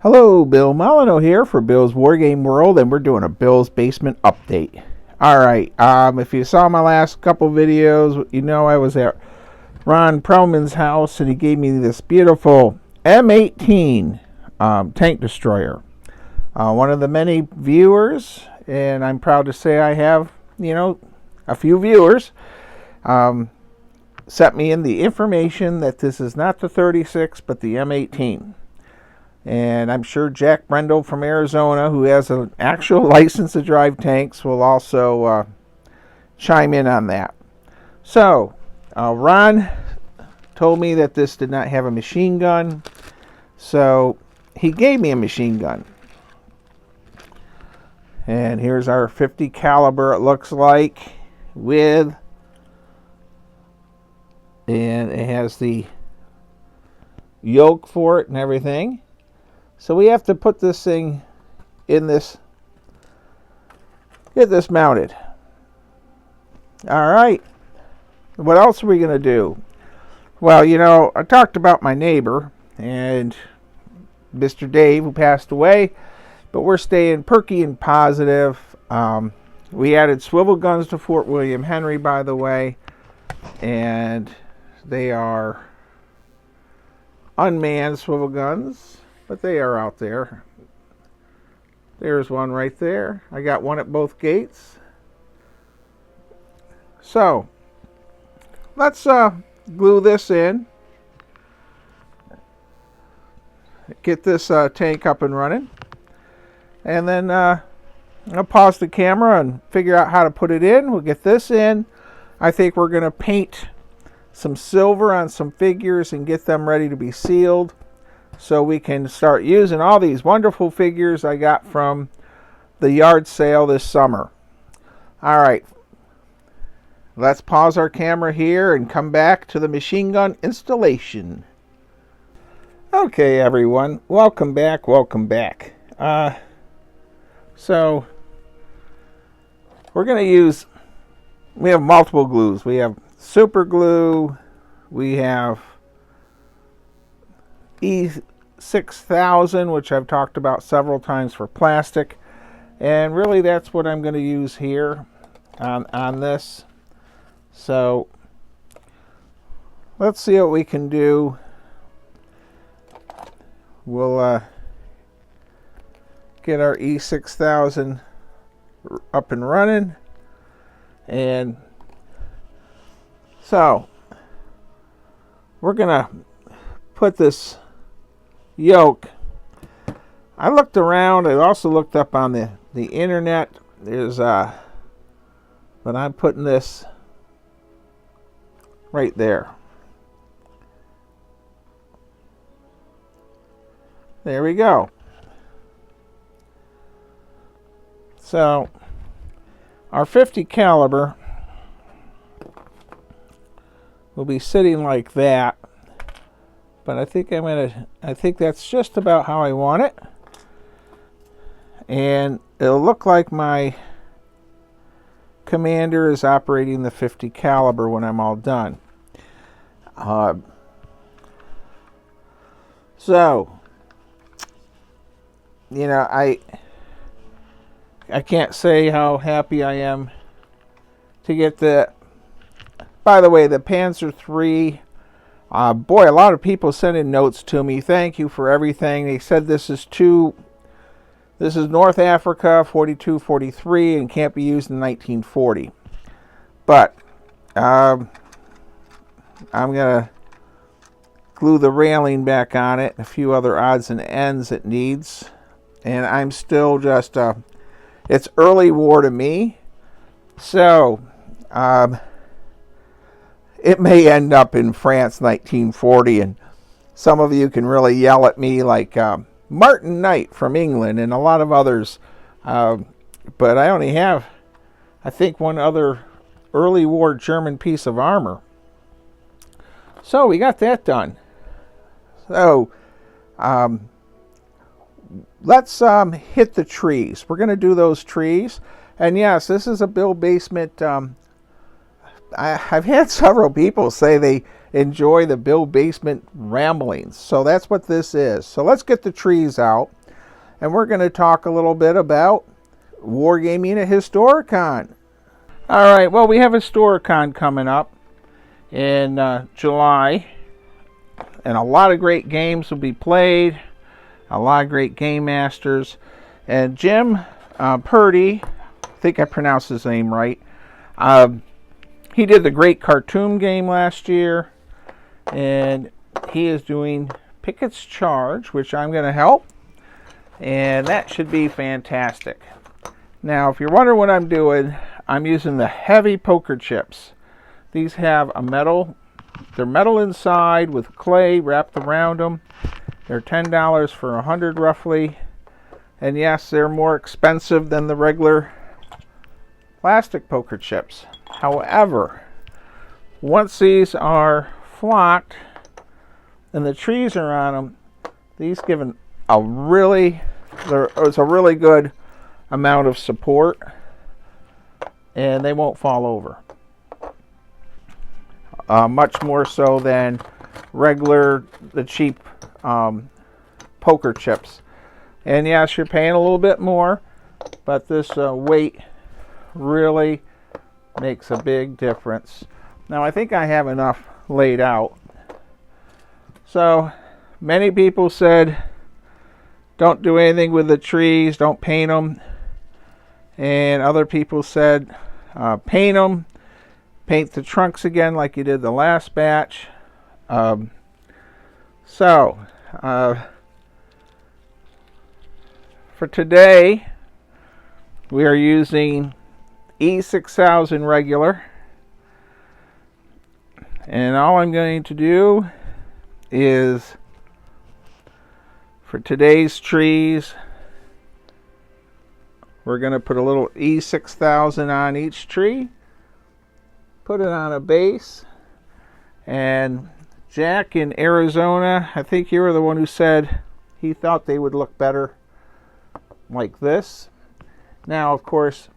Hello, Bill Molyneux here for Bill's Wargame World, and we're doing a Bill's Basement update. Alright, if you saw my last couple videos, you know I was at Ron Perlman's house, and he gave me this beautiful M-18 tank destroyer. One of the many viewers, and I'm proud to say I have, a few viewers, sent me in the information that this is not the 36, but the M-18. And I'm sure Jack Brendel from Arizona, who has an actual license to drive tanks, will also chime in on that. So, Ron told me that this did not have a machine gun, so he gave me a machine gun. And here's our 50 caliber, it looks like, and it has the yoke for it and everything. So we have to put this thing in this, get this mounted. Alright, what else are we going to do? Well, I talked about my neighbor and Mr. Dave, who passed away, but we're staying perky and positive. We added swivel guns to Fort William Henry, by the way, and they are unmanned swivel guns. But they are out there. There's one right there. I got one at both gates. So, let's glue this in. Get this tank up and running. And then I'll pause the camera and figure out how to put it in. We'll get this in. I think we're going to paint some silver on some figures and get them ready to be sealed, so we can start using all these wonderful figures I got from the yard sale this summer. Alright, let's pause our camera here and come back to the machine gun installation. Okay, everyone, welcome back. So, we're going to use, we have multiple glues. We have super glue, we have E6000, which I've talked about several times for plastic, and really that's what I'm going to use here on this. So let's see what we can do. We'll get our E6000 up and running, and so we're gonna put this yoke. I looked around. I also looked up on the internet. There's but I'm putting this right there. There we go. So our 50 caliber will be sitting like that. But I think that's just about how I want it. And it'll look like my commander is operating the 50 caliber when I'm all done. So, I can't say how happy I am to get the, by the way, the Panzer III. Boy, a lot of people sent in notes to me. Thank you for everything. They said this is North Africa 42-43 and can't be used in 1940. But I'm going to glue the railing back on it, a few other odds and ends it needs. And I'm still just, it's early war to me. So, it may end up in France 1940, and some of you can really yell at me like Martin Knight from England and a lot of others. But I only have, I think, one other early war German piece of armor. So we got that done. So let's hit the trees. We're going to do those trees. And yes, this is a Bill Basement I've had several people say they enjoy the Bill Basement ramblings. So that's what this is. So let's get the trees out. And we're going to talk a little bit about wargaming at Historicon. All right, well, we have Historicon coming up in July. And a lot of great games will be played. A lot of great game masters. And Jim Purdy, I think I pronounced his name right, he did the Great Cartoon game last year. And he is doing Pickett's Charge, which I'm going to help. And that should be fantastic. Now, if you're wondering what I'm doing, I'm using the heavy poker chips. These have a metal, they're metal inside with clay wrapped around them. They're $10 for 100 roughly. And yes, they're more expensive than the regular plastic poker chips. However, once these are flocked and the trees are on them, these give a really good amount of support, and they won't fall over. Much more so than the cheap poker chips. And yes, you're paying a little bit more, but this weight really makes a big difference. Now, I think I have enough laid out. So many people said don't do anything with the trees, don't paint them. And other people said paint them, paint the trunks again like you did the last batch. For today, we are using E6000 regular. And all I'm going to do is, for today's trees, we're going to put a little E6000 on each tree, put it on a base. And Jack in Arizona, I think you were the one who said he thought they would look better like this. Now, of course,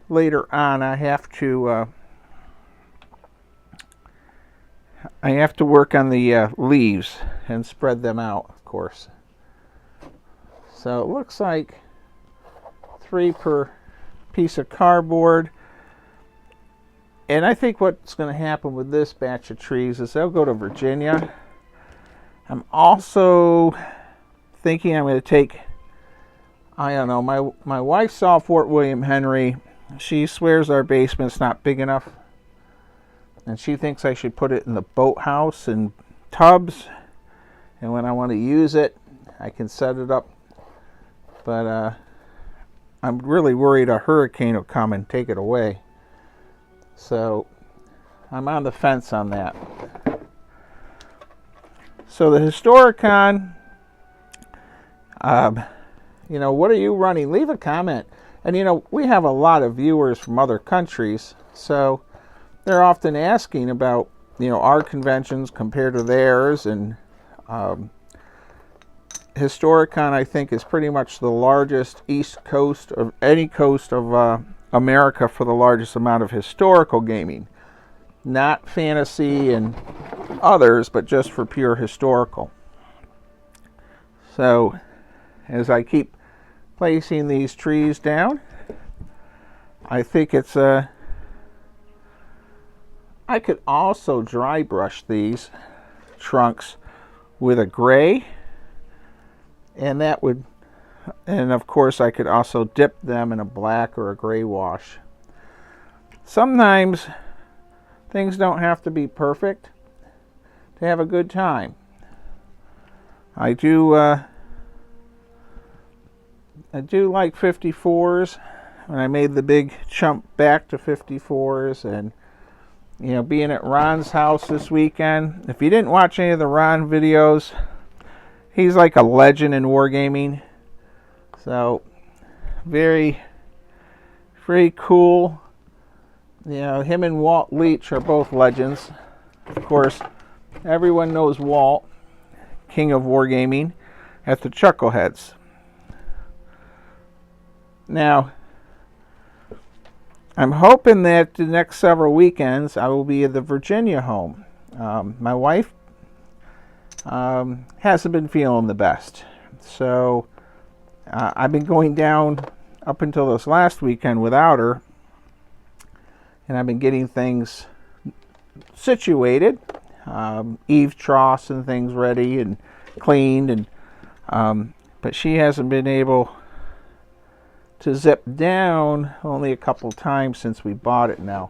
later on I have to work on the leaves and spread them out, of course. So it looks like 3 per piece of cardboard. And I think what's going to happen with this batch of trees is they'll go to Virginia. I'm also thinking I'm going to take, I don't know, my wife saw Fort William Henry. She swears our basement's not big enough. And she thinks I should put it in the boathouse in tubs. And when I want to use it, I can set it up. But I'm really worried a hurricane will come and take it away. So I'm on the fence on that. So the Historicon, what are you running? Leave a comment. And we have a lot of viewers from other countries, so they're often asking about our conventions compared to theirs. And Historicon, I think, is pretty much the largest east coast of any coast of America for the largest amount of historical gaming. Not fantasy and others, but just for pure historical. So as I keep placing these trees down, I think it's I could also dry brush these trunks with a gray, and that would, and of course I could also dip them in a black or a gray wash. Sometimes things don't have to be perfect to have a good time. I do like 54s, and I made the big jump back to 54s. And being at Ron's house this weekend, if you didn't watch any of the Ron videos, he's like a legend in wargaming. So very, very cool. Him and Walt Leach are both legends. Of course, everyone knows Walt, king of wargaming, at the Chuckleheads. Now, I'm hoping that the next several weekends I will be at the Virginia home. My wife hasn't been feeling the best, so I've been going down up until this last weekend without her, and I've been getting things situated, eave troughs and things ready and cleaned, and but she hasn't been able to zip down only a couple times since we bought it now,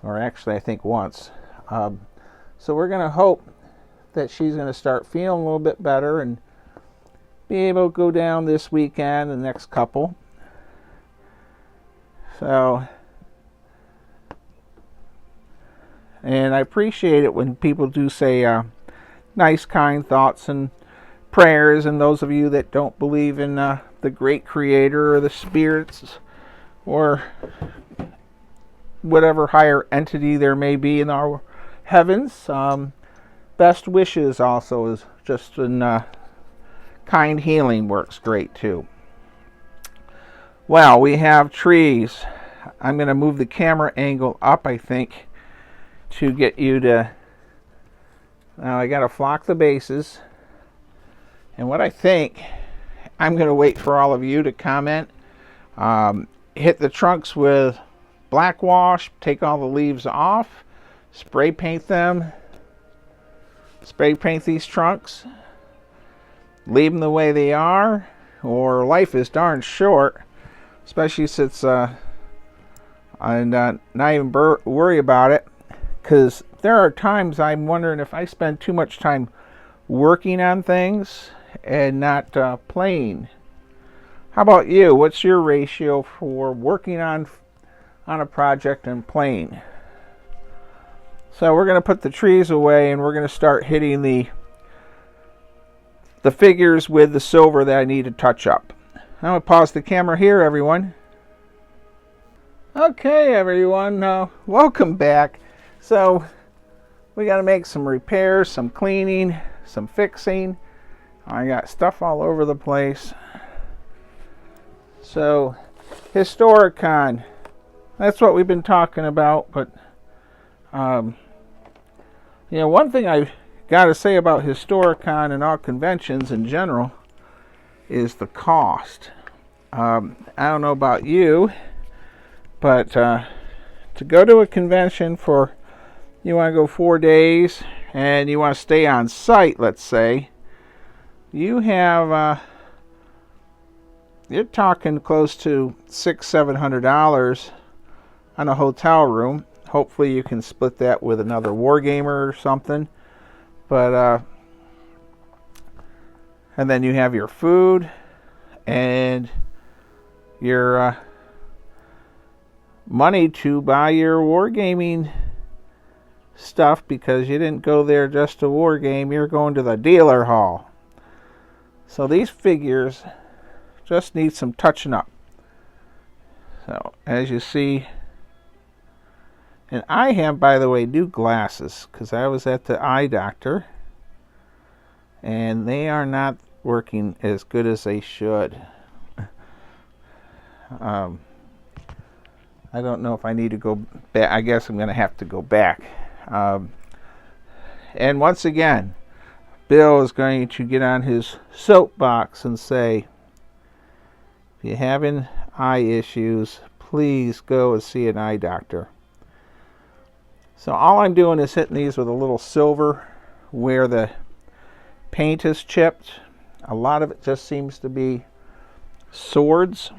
or actually I think once. So we're going to hope that she's going to start feeling a little bit better and be able to go down this weekend and the next couple. So, and I appreciate it when people do say nice, kind thoughts and prayers, and those of you that don't believe in the great creator or the spirits or whatever higher entity there may be in our heavens. Best wishes also is just in kind healing works great too. Well, we have trees. I'm going to move the camera angle up, I think, to get you to... Now I got to flock the bases. And what I think, I'm going to wait for all of you to comment. Hit the trunks with black wash, take all the leaves off, spray paint them, spray paint these trunks, leave them the way they are, or life is darn short, especially since I'm not even worry about it, because there are times I'm wondering if I spend too much time working on things and not playing. How about you? What's your ratio for working on a project and playing? So we're going to put the trees away, and we're going to start hitting the figures with the silver that I need to touch up. I'm going to pause the camera here, everyone. Okay, everyone, welcome back. So we got to make some repairs, some cleaning, some fixing. I got stuff all over the place. So, Historicon, that's what we've been talking about. But, one thing I've got to say about Historicon and all conventions in general is the cost. I don't know about you, but to go to a convention for, you want to go 4 days and you want to stay on site, let's say, you have, you're talking close to $600-700 on a hotel room. Hopefully you can split that with another wargamer or something. But, and then you have your food and your money to buy your wargaming stuff, because you didn't go there just to wargame, you're going to the dealer hall. So these figures just need some touching up. So as you see, and I have, by the way, new glasses, because I was at the eye doctor and they are not working as good as they should. I don't know if I need to go back. I guess I'm going to have to go back. And once again, Bill is going to get on his soapbox and say, if you're having eye issues, please go and see an eye doctor. So all I'm doing is hitting these with a little silver where the paint is chipped. A lot of it just seems to be swords.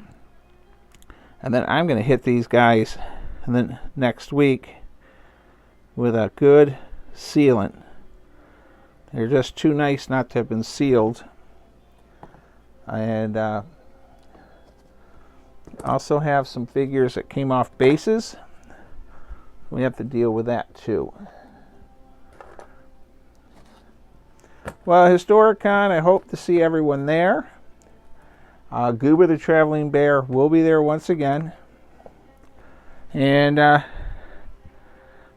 And then I'm going to hit these guys, and then next week, with a good sealant. They're just too nice not to have been sealed. And also have some figures that came off bases. We have to deal with that too. Well, Historicon, I hope to see everyone there. Goober the Traveling Bear will be there once again. And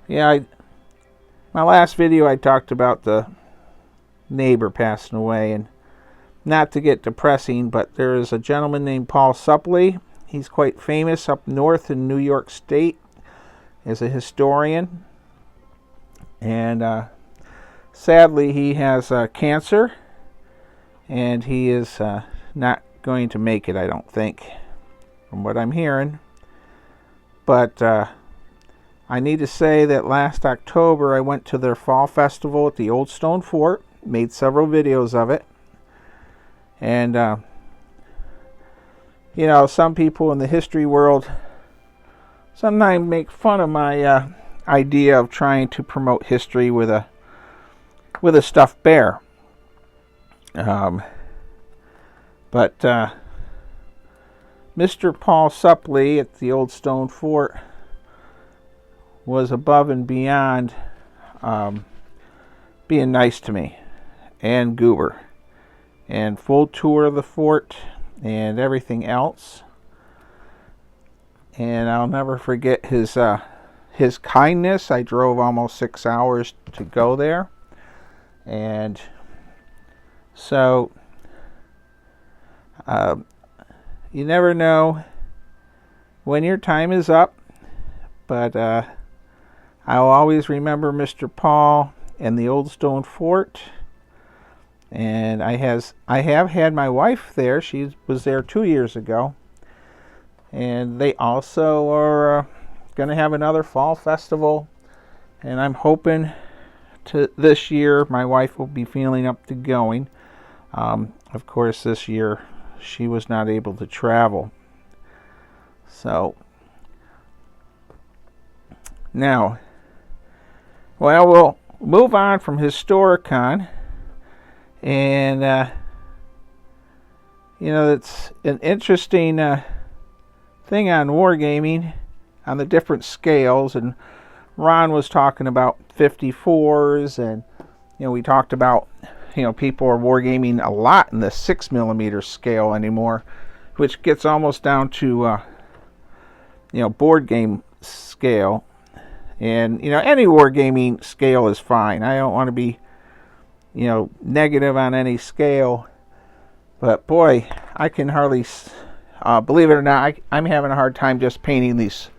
yeah, my last video I talked about the neighbor passing away, and not to get depressing, but there is a gentleman named Paul Suppley He's quite famous up north in New York State as a historian. And sadly, he has cancer, and he is not going to make it, I don't think, from what I'm hearing. But I need to say that last October I went to their fall festival at the Old Stone Fort, made several videos of it. And, you know, some people in the history world sometimes make fun of my idea of trying to promote history with a stuffed bear. But Mr. Paul Suppley at the Old Stone Fort was above and beyond being nice to me, and Goober, and full tour of the fort and everything else. And I'll never forget his kindness. I drove almost 6 hours to go there, and so you never know when your time is up, but I'll always remember Mr. Paul and the Old Stone Fort. And I have had my wife there. She was there 2 years ago. And they also are going to have another fall festival. And I'm hoping to this year my wife will be feeling up to going. Of course, this year she was not able to travel. So now, well, we'll move on from Historicon, and you know, it's an interesting thing on wargaming on the different scales. And Ron was talking about 54s, and you know, we talked about, you know, people are wargaming a lot in the 6mm scale anymore, which gets almost down to you know, board game scale. And, you know, any wargaming scale is fine. I don't want to be, you know, negative on any scale. But, boy, I can hardly, believe it or not, I'm having a hard time just painting these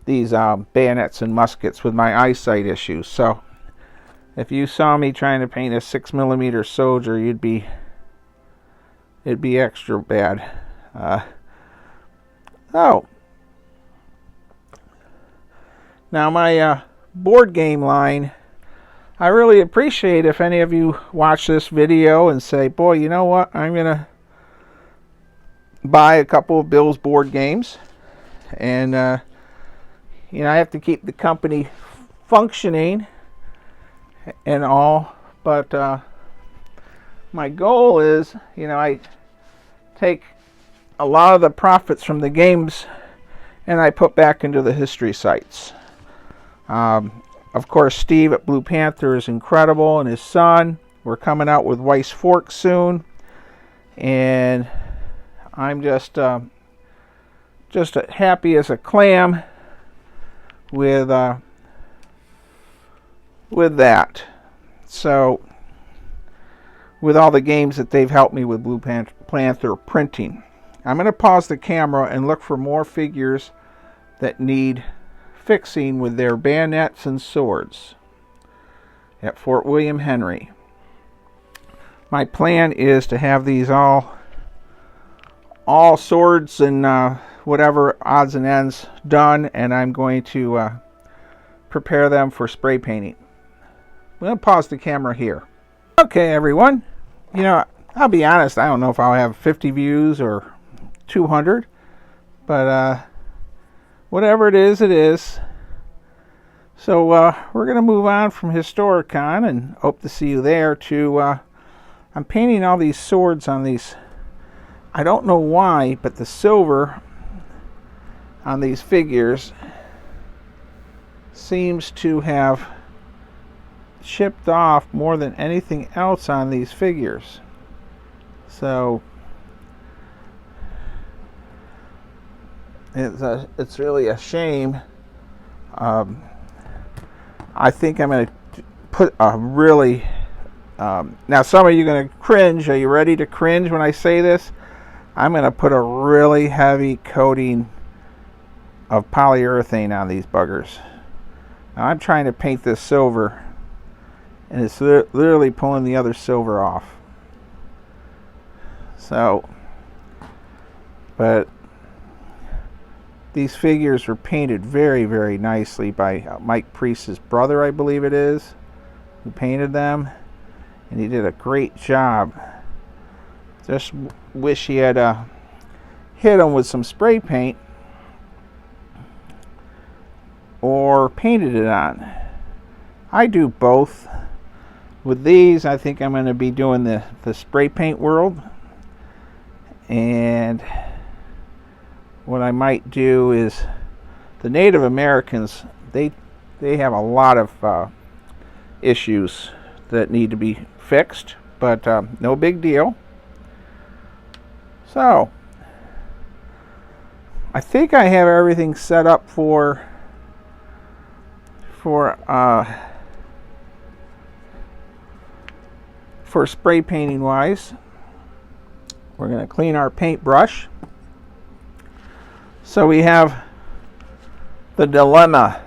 bayonets and muskets with my eyesight issues. So, if you saw me trying to paint a 6mm soldier, it'd be extra bad. Now my board game line, I really appreciate if any of you watch this video and say, boy, you know what, I'm going to buy a couple of Bill's board games. And, you know, I have to keep the company functioning and all. But my goal is, you know, I take a lot of the profits from the games and I put back into the history sites. Of course, Steve at Blue Panther is incredible, and his son. We're coming out with Weiss Forks soon, and I'm just happy as a clam with that. So, with all the games that they've helped me with Blue Panther printing, I'm going to pause the camera and look for more figures that need fixing with their bayonets and swords at Fort William Henry. My plan is to have these all swords and whatever odds and ends done, and I'm going to prepare them for spray painting. I'm going to pause the camera here. Okay, everyone. You know, I'll be honest, I don't know if I'll have 50 views or 200, but whatever it is, it is. So we're going to move on from Historicon, and hope to see you there, to I'm painting all these swords on these. I don't know why, but the silver on these figures seems to have chipped off more than anything else on these figures. So it's really a shame. I think I'm going to put a really now some of you are going to cringe. Are you ready to cringe when I say this? I'm going to put a really heavy coating of polyurethane on these buggers. Now I'm trying to paint this silver, and it's literally pulling the other silver off. So, but these figures were painted very, very nicely by Mike Priest's brother, I believe it is, who painted them, and he did a great job. Just wish he had hit them with some spray paint or painted it on. I do both. With these, I think I'm going to be doing the spray paint world, and what I might do is the Native Americans, they have a lot of issues that need to be fixed, but no big deal. So I think I have everything set up for spray painting wise. We're going to clean our paintbrush. So we have the dilemma,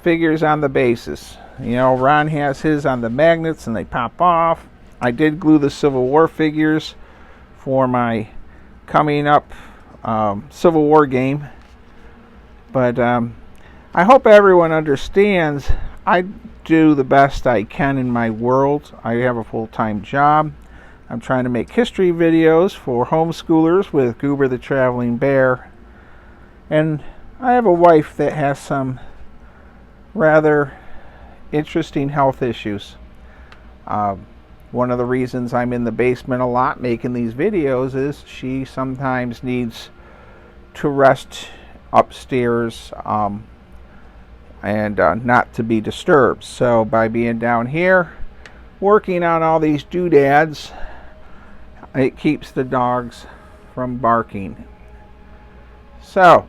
figures on the bases. You know, Ron has his on the magnets and they pop off. I did glue the Civil War figures for my coming up Civil War game. But I hope everyone understands I do the best I can in my world. I have a full-time job. I'm trying to make history videos for homeschoolers with Goober the Traveling Bear. And I have a wife that has some rather interesting health issues. One of the reasons I'm in the basement a lot making these videos is she sometimes needs to rest upstairs and not to be disturbed. So by being down here working on all these doodads, it keeps the dogs from barking. So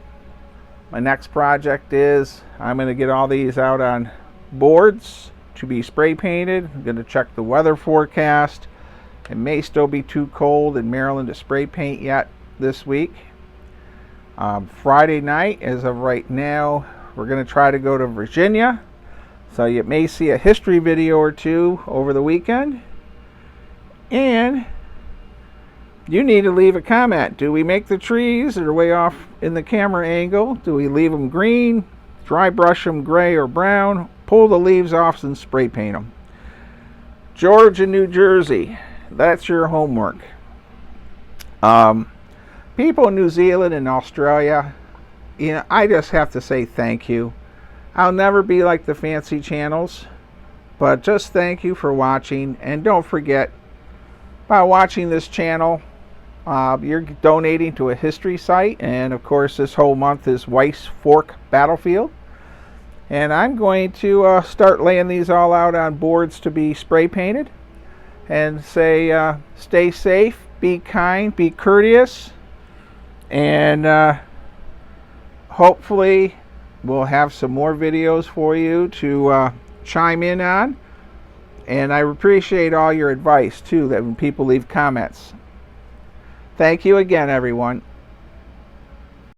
my next project is I'm going to get all these out on boards to be spray painted. I'm going to check the weather forecast. It may still be too cold in Maryland to spray paint yet this week. Friday night, as of right now, we're going to try to go to Virginia. So you may see a history video or two over the weekend. And you need to leave a comment. Do we make the trees that are way off in the camera angle? Do we leave them green, dry brush them gray or brown, pull the leaves off and spray paint them? Georgia, New Jersey, that's your homework. People in New Zealand and Australia, you know, I just have to say thank you. I'll never be like the fancy channels, but just thank you for watching. And don't forget, by watching this channel, you're donating to a history site, and of course this whole month is Weiss Fork Battlefield. And I'm going to start laying these all out on boards to be spray painted, and say stay safe, be kind, be courteous, and hopefully we'll have some more videos for you to chime in on. And I appreciate all your advice too, that when people leave comments. Thank you again, everyone.